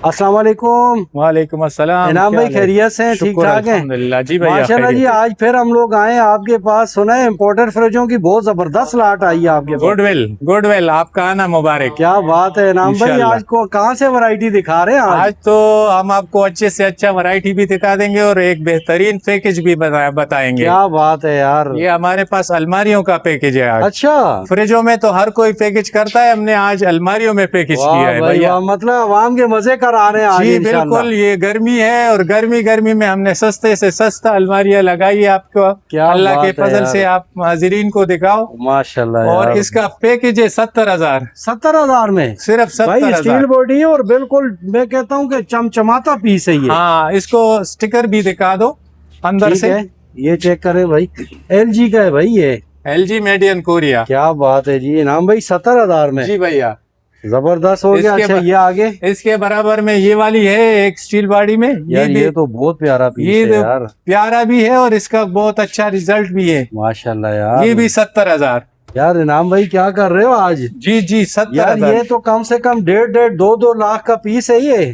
अस्सलाम वालेकुम। वालेकुम अस्सलाम। इनाम भाई खैरियत से हैं? ठीक शुक्र ठाक हैं? अल्हम्दुलिल्लाह जी भैया। माशाल्लाह जी, आज फिर हम लोग आए आपके पास। सुना है इम्पोर्टेड फ्रिजों की बहुत जबरदस्त लाट आई है आपके पास। गुडवेल आपका आना मुबारक। क्या बात है इनाम भाई, आज को कहाँ से वैरायटी दिखा रहे हैं? आज तो हम आपको अच्छे से अच्छा वैरायटी भी दिखा देंगे और एक बेहतरीन पैकेज भी बताएंगे। क्या बात है यार, ये हमारे पास अलमारियों का पैकेज है आज। अच्छा, फ्रिजों में तो हर कोई पैकेज करता है, हमने आज अलमारियों में पैकेज किया है भाई भैया। वाह, मतलब आवाम के मजे करा रहे हैं आज जी इंशाल्लाह। बिल्कुल, ये गर्मी है और गर्मी में हमने सस्ते से सस्ता अलमारियां लगाई है आपको। क्या अल्लाह के बात है फजल से यार। आप हाजिरीन को दिखाओ। माशाल्लाह और यार। इसका पैकेज है 70,000, 70,000 में सिर्फ भाई। 70,000। स्टील बॉडी और बिल्कुल मैं कहता हूँ कि चमचमाता पीस है ये। हाँ, इसको स्टिकर भी दिखा दो अंदर ठीक से। है, ये चेक करें भाई, LG का है भाई ये। LG made in Korea. क्या बात है जी इनाम भाई, 70,000 में जी भैया, जबरदस्त हो गया। अच्छा ये आगे इसके बराबर में ये वाली है एक स्टील बॉडी में। यार, ये तो बहुत प्यारा पीस ये है यार, प्यारा भी है और इसका बहुत अच्छा रिजल्ट भी है। माशाल्लाह यार। ये भी 70,000। यार इनाम भाई क्या कर रहे हो आज? जी 70,000। यार ये तो कम से कम 1.5-2 लाख का पीस है ये,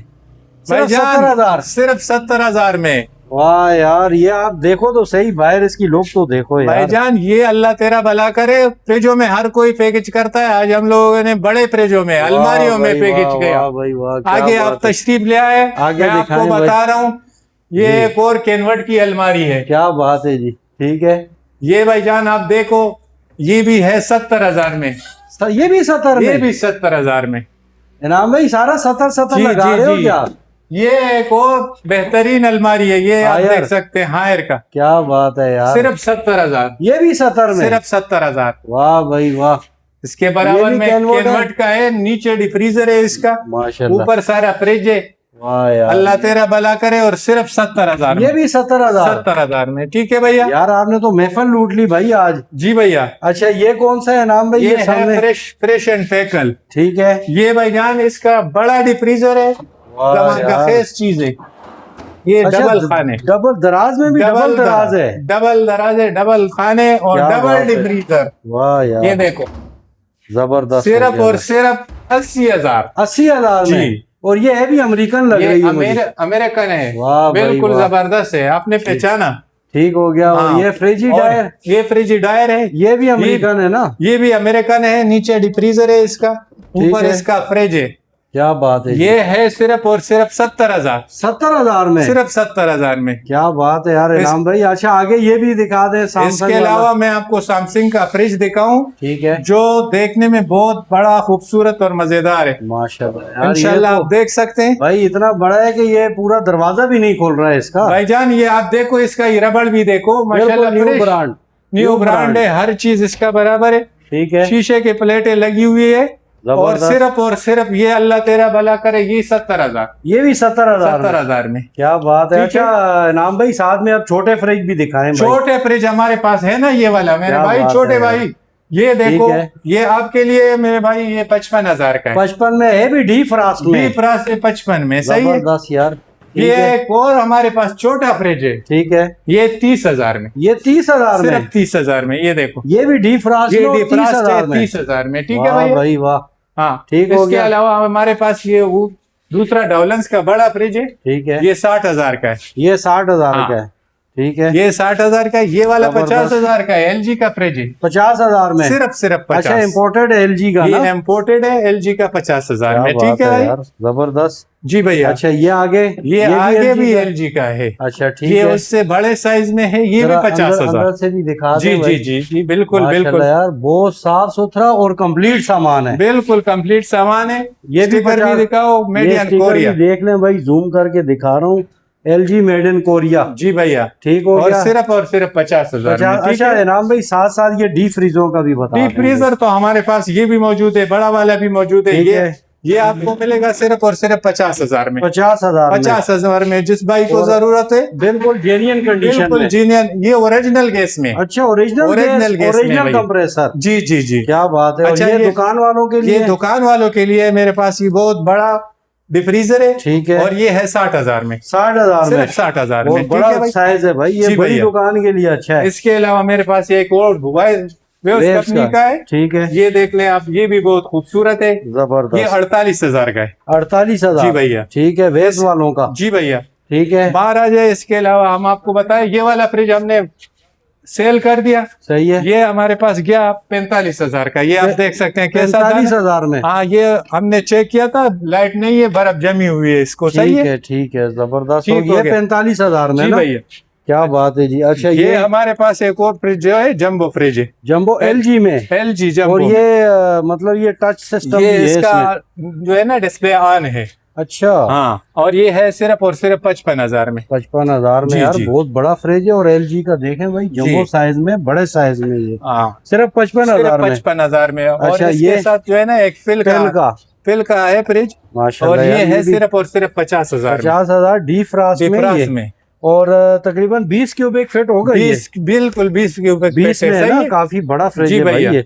सिर्फ 70,000। सिर्फ 70,000 में। वाह यार, ये आप देखो तो सही, बाहर इसकी लुक तो देखो यार। भाईजान ये अल्लाह तेरा भला करे, फ्रिजों में हर कोई पैकेज करता है, आज हम लोगों ने बड़े फ्रिजों में अलमारियों में पैकेज किया। आगे आप तशरीफ ले आए, आगे मैं आपको बता रहा हूँ। ये एक और कैनवट की अलमारी है। क्या बात है जी, ठीक है। ये भाईजान आप देखो, ये भी है 70,000 में। ये भी 70 में? ये भी 70,000 में। इनाम भाई सारा 70 लगा रहे हो क्या? ये एक और बेहतरीन अलमारी है, ये आप देख सकते हैं, हायर का। क्या बात है यार, सिर्फ 70,000। ये भी 70 में? सिर्फ 70,000। वाह भाई वाह। इसके बराबर में कैनवट का है, नीचे डिफ्रीजर है इसका, माशाल्लाह, ऊपर सारा फ्रिज है। वाह यार, अल्लाह तेरा भला करे। और सिर्फ 70,000। ये भी 70,000? 70,000 में, ठीक है भैया। यार आपने तो महफिल लूट ली भाई आज। जी भैया। अच्छा ये कौन सा है नाम भाई? ये है फ्रेश एंड फैकल। ठीक है। ये भाईजान इसका बड़ा डिफ्रीजर है, खास चीज है ये। अच्छा, डबल खाने, डबल दराज में भी डबल दराज है? डबल दराज है, डबल खाने और डबल डिफ्रीजर। वाह यार, ये देखो, जबरदस्त। सिर्फ और सिर्फ 80,000। 80,000 में? और ये है भी अमेरिकन लग रही है, अमेरिकन है, बिल्कुल जबरदस्त है। आपने पहचाना? ठीक हो गया। और ये फ्रिजिडायर? ये फ्रिजिडायर है, ये भी अमेरिकन है ना? ये भी अमेरिकन है। नीचे डिफ्रीजर है इसका, ऊपर इसका फ्रिज है। क्या बात है, ये है सिर्फ और सिर्फ 70,000। 70,000 में? सिर्फ 70,000 में। क्या बात है यार इनाम भाई। अच्छा आगे ये भी दिखा दे। इसके अलावा मैं आपको सैमसंग का फ्रिज दिखाऊं, ठीक है, जो देखने में बहुत बड़ा, खूबसूरत और मजेदार है। माशाल्लाह, इंशाल्लाह आप देख सकते हैं भाई। इतना बड़ा है कि ये पूरा दरवाजा भी नहीं खोल रहा है इसका। भाईजान ये आप देखो, इसका ये रबड़ भी देखो, माशाल्लाह न्यू ब्रांड है, हर चीज इसका बराबर है। ठीक है, शीशे की प्लेटें लगी हुई है। और सिर्फ ये अल्लाह तेरा भला करे, ये 70,000। ये भी 70,000 में। क्या बात है। अच्छा नाम भाई, साथ में आप छोटे फ्रिज भी दिखाएं। छोटे फ्रिज हमारे पास है ना, ये वाला मेरे भाई, छोटे भाई। ये देखो, ये आपके लिए मेरे भाई, ये 55,000 का है। 55 में है भी डी फ्रास्ट में? डी फ्रास्ट है 55 में, सही है। यार ये एक और हमारे पास छोटा फ्रिज है, ठीक है, ये 30,000 में। ये 30,000 में? सिर्फ 30,000 में। ये देखो, ये भी डी फ्रास्ट? ये डी फ्रास्ट है 30,000 में, ठीक है भाई वाह। हाँ ठीक हो इसके गया। अलावा हमारे पास ये दूसरा डॉलन्स का बड़ा फ्रिज है, ठीक है, ये 60,000 का है। ये 60,000 का है, ठीक है। ये 60,000 का है। ये वाला 50,000 का है, LG का फ्रिज है। 50,000 में? सिर्फ 50। अच्छा इम्पोर्टेड है LG का ना? ये इम्पोर्टेड है, LG का 50,000 में, ठीक है भाई। जबरदस्त। जी भैया। अच्छा ये आगे? ये आगे भी LG का है। अच्छा ठीक है, ये उससे बड़े साइज में है, ये भी 50,000 से भी दिखा जी जी जी जी बिल्कुल बिल्कुल यार, बहुत साफ सुथरा और कंप्लीट सामान है। बिल्कुल कंप्लीट सामान है। ये भी दिखाओ, मेड इन कोरिया। देख लें भाई, जूम करके दिखा रहा हूँ, LG मेड इन कोरिया। जी भैया, ठीक हो गया। और सिर्फ 50,000। अच्छा इनाम भाई, साथ साथ ये डी फ्रीजों का भी बता। डी फ्रीजर तो हमारे पास ये भी मौजूद है, बड़ा वाला भी मौजूद है। ये आपको मिलेगा सिर्फ और सिर्फ 50,000 में। 50,000 में, जिस भाई को जरूरत है। बिल्कुल जेन्युइन कंडीशन, बिल्कुल जेन्युइन। ये ओरिजिनल गैस में। अच्छा ओरिजिनल कंप्रेसर? जी जी जी। क्या बात है। अच्छा, ये दुकान वालों के लिए? ये दुकान वालों के लिए मेरे पास ये बहुत बड़ा डिफ्रीजर है, ठीक है। और ये है 60,000 में। 60,000 में? 60,000 में, बड़ा साइज है भाई, ये बड़ी दुकान के लिए अच्छा है। इसके अलावा मेरे पास एक और वेव्स वेव्स कंपनी का है। ठीक है, ये देख लें आप, ये भी बहुत खूबसूरत है। ये जबरदस्त। 48,000 का है। 48,000 जी भैया। ठीक है, वेव्स वालों का। जी भैया। ठीक है, बाहर आ जाए। इसके अलावा हम आपको बताएं, ये वाला फ्रिज हमने सेल कर दिया। सही है। ये हमारे पास गया 45,000 का। ये आप देख सकते हैं कैसा था। 45,000 में। हाँ, ये हमने चेक किया था, लाइट नहीं है, बर्फ जमी हुई है इसको। सही है, ठीक है, जबरदस्त हो ठीक हो गया। गया। 45,000 में जी ना। भैया। क्या बात है जी। अच्छा, ये हमारे पास एक और फ्रिज जो है, जंबो फ्रिज है, जंबो LG में। LG jumbo. और ये मतलब ये टच सिस्टम ये भी है इसका इसमें। जो है ना, डिस्प्ले ऑन है। अच्छा, हाँ, और ये है सिर्फ और सिर्फ 55,000 में। 55,000 में। जी, यार जी। बहुत बड़ा फ्रिज है। और LG का देखें भाई, जंबो साइज में, बड़े साइज में ये हाँ, सिर्फ 55,000 में। 55,000 में। और अच्छा, इसके ये साथ जो है ना, एक पेन का है फ्रिज। और माशाल्लाह ये यार, है भी सिर्फ और सिर्फ 50,000 में। 50,000 डीफ्रास्ट में ये। में और तकरीबन 20 क्यूबिक फिट होगा ये। 20, बिल्कुल 20 क्यूबिक 20 में है ना। काफी बड़ा फ्रिज जी है भाई भैया। ये।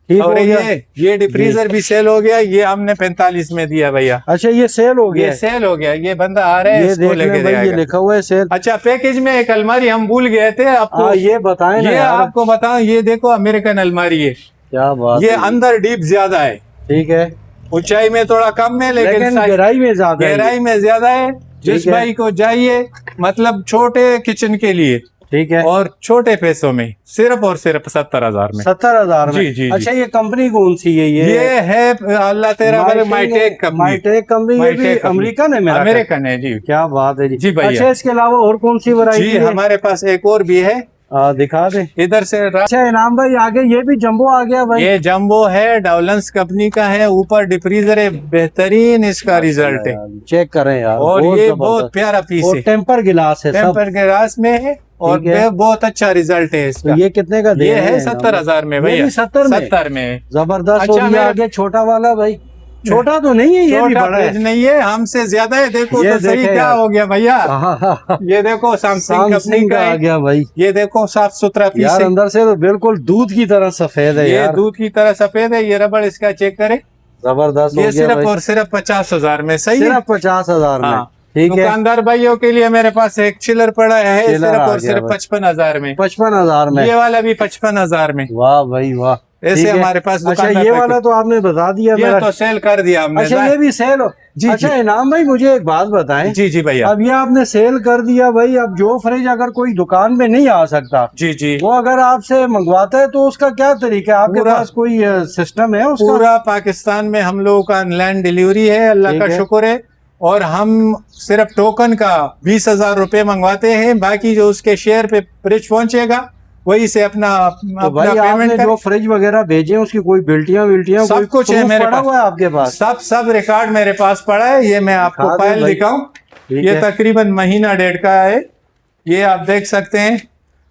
ठीक और हो गया। ये डिफ्रीजर भी सेल हो गया। ये हमने 45 में दिया भैया। अच्छा, ये सेल हो गया ये है। सेल हो गया। ये बंदा आ रहा है, ये इसको देख लेके लें भाई, ये जाएगा। लिखा हुआ है सेल। अच्छा, पैकेज में एक अलमारी हम भूल गए थे आपको। ये बताएं ना ये यार। आपको बताऊं, ये देखो अमेरिकन अलमारी है। क्या बात ये है। अंदर डीप ज्यादा है, ठीक है, ऊंचाई में थोड़ा कम है, लेकिन गहराई में ज्यादा है। गहराई में ज्यादा है। जिस है। भाई को चाहिए, मतलब छोटे किचन के लिए, ठीक है, और छोटे पैसों में, सिर्फ और सिर्फ 70,000 में। 70,000 में। जी, जी, जी। अच्छा, ये कंपनी कौन सी है ये है अल्लाह तेरा बड़े माइटेक कंपनी। Maitake company. ये भी अमेरिकन है मेरा। अमेरिकन है जी। क्या बात है जी। जी भैया। अच्छा, इसके अलावा और कौन सी वैरायटी जी, है? हमारे पास एक और भी है। दिखा दे इधर से। अच्छा, इनाम भाई आगे ये भी जंबो आ गया भाई। ये जंबो है, डाउलेंस कंपनी का है। ऊपर डिफ्रीजर है, बेहतरीन इसका रिजल्ट है। चेक करें यार। और ये बहुत प्यारा पीस और है। टेम्पर गिलास है, टेम्पर गिलास में है। और बहुत अच्छा रिजल्ट है इसका। तो ये कितने का दे ये रहे है हैं? 70,000 में भैया। 70 में। जबरदस्त। अच्छा, और ये आगे छोटा वाला भाई, छोटा तो नहीं है, ये भी बड़ा है। नहीं है, हमसे ज्यादा है। देखो ये तो सही क्या यार। हो गया भैया। ये देखो सैमसंग कंपनी का आ गया भाई। ये देखो साफ सुथरा पीस यार, है। अंदर से तो बिल्कुल दूध की तरह सफेद है ये यार। दूध की तरह सफेद है। ये रबड़ इसका चेक करे। जबरदस्त। ये सिर्फ और सिर्फ 50,000 में। सही है, सिर्फ 50,000 में। ठीक है। दुकानदार भाइयों के लिए मेरे पास एक चिलर पड़ा है, सिर्फ और सिर्फ 55,000 में। 55,000 में। ये वाला भी 55,000 में। वाह भाई वाह। ऐसे हमारे पास अच्छा, ये वाला तो आपने बता दिया। ये तो सेल कर दिया हमने। अच्छा, ये भी सेल हो। जी, अच्छा, इनाम भाई मुझे एक बात बताएं। जी, जी भैया। अब ये आपने सेल कर दिया भाई। अब जो फ्रिज अगर कोई दुकान में नहीं आ सकता, जी, जी, वो अगर आपसे मंगवाता है तो उसका क्या तरीका है? आपके पास कोई सिस्टम है उसका? पूरा पाकिस्तान में हम लोगों का ऑनलाइन डिलीवरी है, अल्लाह का शुक्र है। और हम सिर्फ टोकन का 20,000 रुपए मंगवाते हैं। बाकी जो उसके शेयर पे फ्रिज पहुंचेगा, वही से अपना भाई आपने जो फ्रिज वगैरह भेजे उसकी कोई बिल्टियां सब कुछ है मेरे पास। है आपके पास? सब रिकॉर्ड मेरे पास पड़ा है। ये मैं आपको फाइल दिखाऊं। ये तकरीबन महीना डेढ़ का है। ये आप देख सकते हैं।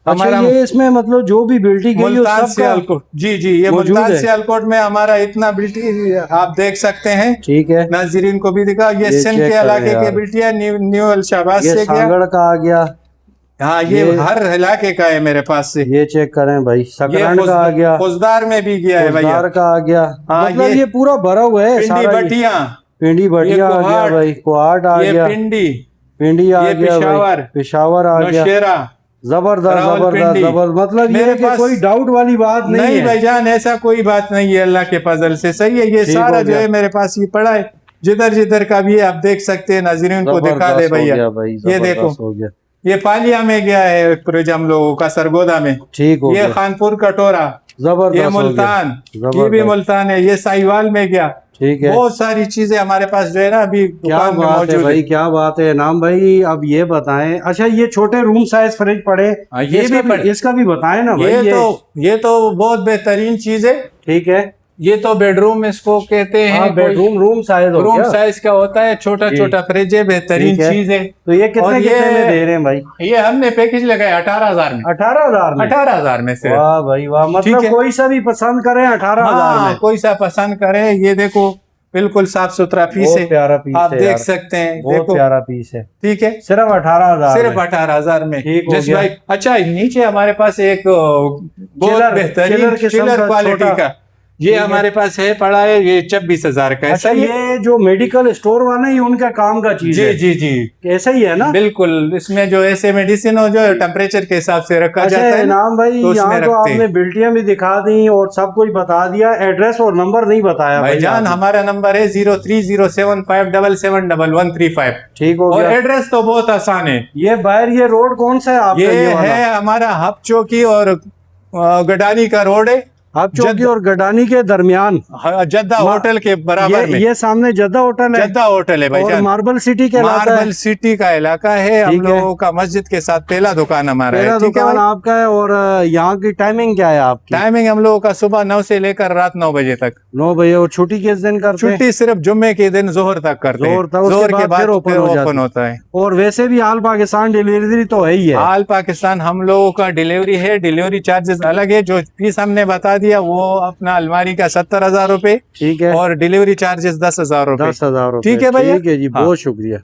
हमारा ये इसमें मतलब जो भी बिल्टी गई मुल्तान सियालकोट। जी, जी, ये मुल्तान सियालकोट में हमारा इतना बिल्टी आप देख सकते हैं। ठीक है, नाजरीन को भी दिखा। ये सिंध के इलाके की बिल्टी है। न्यू अलशाबाद से सांगड़ का आ गया। हाँ, ये हर इलाके का है मेरे पास से। ये चेक करें भाई। सकरंड का आ गया। फौजदार में भी गया है भैया। का आ गया। मतलब ये पूरा भरा हुआ है। पिंडी बटिया आ गया भाई। कुहाट आ गया। पिंडी आ गया। पेशावर आ गया। जबरदस्त। मतलब ये कि कोई डाउट वाली बात नहीं है भाईजान। ऐसा कोई बात नहीं है, अल्लाह के फजल से। सही है। ये सारा जो है मेरे पास ये पड़ा है। जिधर का भी आप देख सकते हैं। नाज़रीन को दिखा दे भैया। ये देखो, ये पालिया में गया है फ्रिज हम लोगों का, सरगोदा में। ठीक हो ये खानपुर कटोरा। जबरदस्त। ये मुल्तान, ये भी मुल्तान है। ये साहिवाल में गया। ठीक है। बहुत सारी चीजें हमारे पास जो है ना अभी दुकान में मौजूद है भाई। क्या बात है नाम भाई। अब ये बताएं। अच्छा, ये छोटे रूम साइज फ्रिज पड़े, ये भी पड़े। इसका भी बताएं ना भाई। ये तो बहुत बेहतरीन चीज है। ठीक है। ये तो बेडरूम इसको कहते हैं। बेडरूम रूम साइज का होता है। छोटा फ्रिज है, बेहतरीन चीज है। तो ये कितने में दे रहे हैं भाई? ये हमने पैकेज लगाया 18,000 में। 18,000 में से। वाह भाई वाह। मतलब कोई सा भी पसंद करे 18,000 में। कोई सा पसंद करे। ये देखो, बिल्कुल साफ सुथरा पीस है। प्यारा पीस आप देख सकते हैं। बहुत प्यारा पीस है। ठीक है। सिर्फ 18,000 में। जैसे भाई, अच्छा, नीचे हमारे पास एक बहुत बेहतरीन चिलर क्वालिटी का ये हमारे पास है पड़ा है, ये 26,000 का है। अच्छा, सही ये जो मेडिकल स्टोर वाला है, ये उनका काम का चीज जी है। जी जी, ऐसा ही है ना? बिल्कुल। इसमें जो ऐसे मेडिसिन हो जो टेम्परेचर के हिसाब से रखा अच्छा जाता है ना, इनाम भाई, तो उसमें यहाँ तो रखते आपने हैं। बिल्टियां भी दिखा दी और सब कुछ बता दिया, एड्रेस और नंबर नहीं बताया भाईजान आपने। हमारा नंबर है 0307577135। ठीक हो और गया। एड्रेस तो बहुत आसान है। ये बाहर ये रोड कौन सा है आपका? ये वाला है हमारा हब चौकी और गडानी का रोड है, हब चौकी और गडानी के दरमियान, जद्दा होटल के बराबर में। ये सामने जद्दा होटल है। जद्दा होटल है और भाईजान, मार्बल सिटी के मार्बल सिटी का इलाका है। हम ठीक है। लोगों का मस्जिद के साथ पहला दुकान हमारा है। पहला ठीक है दुकान भाई? आपका है। और यहाँ की टाइमिंग क्या है आपकी? टाइमिंग हम लोगों का सुबह 9 से लेकर रात 9 बजे तक। 9 बजे। और छुट्टी किस दिन करते हैं? छुट्टी सिर्फ जुम्मे के दिन जोहर तक करते हैं। जोहर तक, उसके जोहर के बाद फिर ओपन हो जाती ओपन होता है। और वैसे भी आल पाकिस्तान डिलीवरी तो है ही है। आल पाकिस्तान हम लोगों का डिलीवरी है। डिलीवरी चार्जेस अलग है। जो फीस हमने बता दिया वो अपना अलमारी का 70,000 रुपए, ठीक है। और डिलीवरी चार्जेस 10,000 रुपए। 10,000 रुपए। ठीक है भैया? ठीक है जी, हाँ। बहुत शुक्रिया।